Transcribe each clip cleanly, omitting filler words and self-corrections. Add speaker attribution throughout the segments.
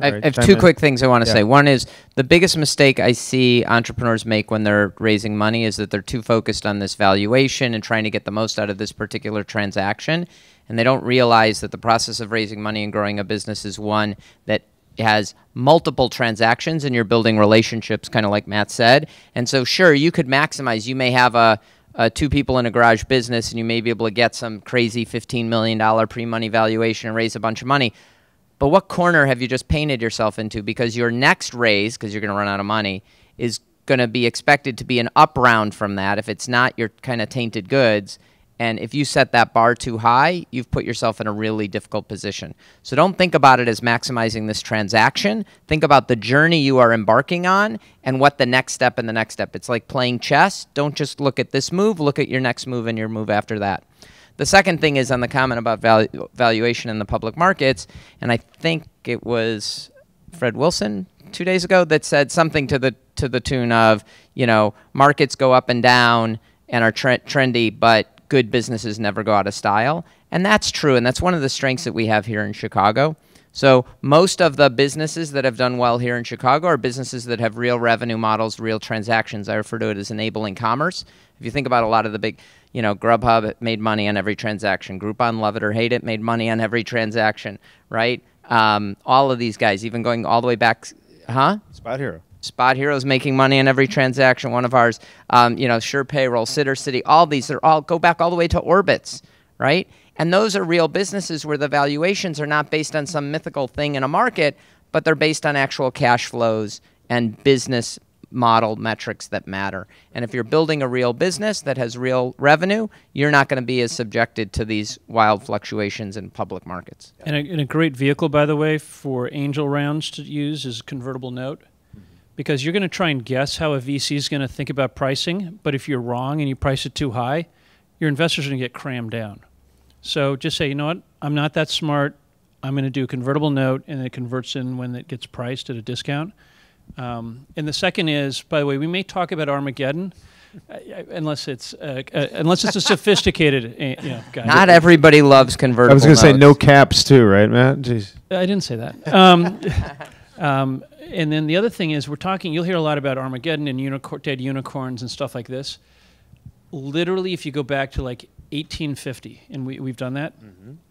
Speaker 1: I have two quick things I want to say. One is the biggest mistake I see entrepreneurs make when they're raising money is that they're too focused on this valuation and trying to get the most out of this particular transaction. And they don't realize that the process of raising money and growing a business is one that has multiple transactions and you're building relationships, kind of like Matt said. And so, sure, you could maximize. You may have a two people in a garage business and you may be able to get some crazy $15 million pre-money valuation and raise a bunch of money. But what corner have you just painted yourself into? Because your next raise, because you're going to run out of money, is going to be expected to be an up round from that. If it's not, you're kind of tainted goods. And if you set that bar too high, you've put yourself in a really difficult position. So don't think about it as maximizing this transaction. Think about the journey you are embarking on and what the next step and the next step. It's like playing chess. Don't just look at this move. Look at your next move and your move after that. The second thing is on the comment about valuation in the public markets, and I think it was Fred Wilson 2 days ago that said something to the tune of, you know, markets go up and down and are trendy, but good businesses never go out of style. And that's true, and that's one of the strengths that we have here in Chicago. So most of the businesses that have done well here in Chicago are businesses that have real revenue models, real transactions. I refer to it as enabling commerce. If you think about a lot of the big, you know, Grubhub made money on every transaction. Groupon, love it or hate it, made money on every transaction, right? All of these guys, even going all the way back,
Speaker 2: Spot Hero.
Speaker 1: Spot Hero's making money on every transaction. One of ours, you know, Sure Payroll, Sitter City, all these, they're all go back all the way to Orbitz, right? And those are real businesses where the valuations are not based on some mythical thing in a market, but they're based on actual cash flows and business model metrics that matter. And if you're building a real business that has real revenue, you're not going to be as subjected to these wild fluctuations in public markets.
Speaker 3: And a great vehicle, by the way, for angel rounds to use is convertible note. Because you're going to try and guess how a VC is going to think about pricing, but if you're wrong and you price it too high, your investors are going to get crammed down. So just say, you know what, I'm not that smart. I'm going to do a convertible note, and it converts in when it gets priced at a discount. And the second is, by the way, we may talk about Armageddon, unless it's a sophisticated guy.
Speaker 1: Not everybody loves convertible
Speaker 2: I was going to say
Speaker 1: notes.
Speaker 2: no caps too, right, Matt? Jeez.
Speaker 3: I didn't say that. And then the other thing is you'll hear a lot about Armageddon and dead unicorns and stuff like this. Literally, if you go back to like 1850, and we've done that,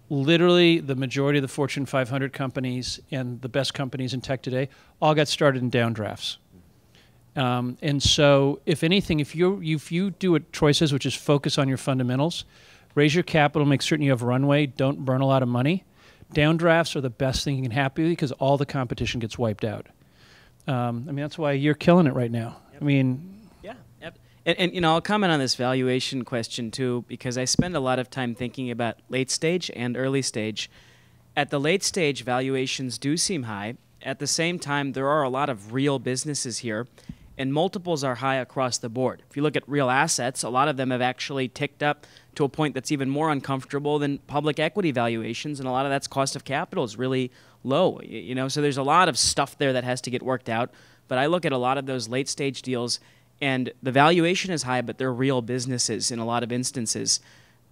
Speaker 3: literally the majority of the Fortune 500 companies and the best companies in tech today all got started in downdrafts. And so, if anything, if you do what Troy says, which is focus on your fundamentals, raise your capital, make certain you have runway, don't burn a lot of money, downdrafts are the best thing that can happen because all the competition gets wiped out. I mean, that's why you're killing it right now. Yep. I mean...
Speaker 4: Yeah. Yep. And, you know, I'll comment on this valuation question, too, because I spend a lot of time thinking about late stage and early stage. At the late stage, valuations do seem high. At the same time, there are a lot of real businesses here, and multiples are high across the board. If you look at real assets, a lot of them have actually ticked up to a point that's even more uncomfortable than public equity valuations, and a lot of that's cost of capital is really low. You know, so there's a lot of stuff there that has to get worked out. But I look at a lot of those late stage deals, and the valuation is high, but they're real businesses in a lot of instances.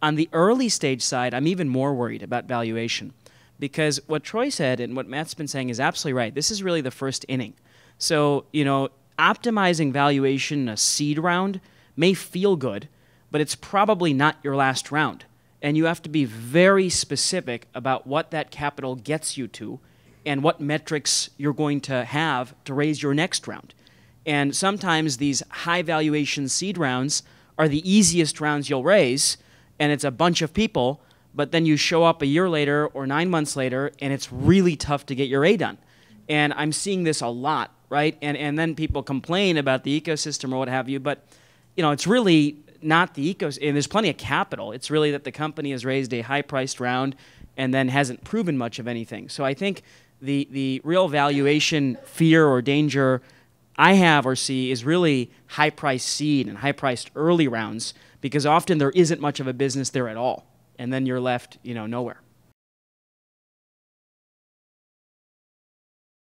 Speaker 4: On the early stage side, I'm even more worried about valuation, because what Troy said and what Matt's been saying is absolutely right. This is really the first inning. So, you know, optimizing valuation in a seed round may feel good, but it's probably not your last round. And you have to be very specific about what that capital gets you to and what metrics you're going to have to raise your next round. And sometimes these high valuation seed rounds are the easiest rounds you'll raise, and it's a bunch of people, but then you show up a year later or 9 months later, and it's really tough to get your A done. And I'm seeing this a lot, right? And then people complain about the ecosystem or what have you, but you know, it's really not the ecosystem, and there's plenty of capital. It's really that the company has raised a high-priced round and then hasn't proven much of anything. So I think the real valuation fear or danger I have or see is really high-priced seed and high-priced early rounds, because often there isn't much of a business there at all, and then you're left, you know, nowhere.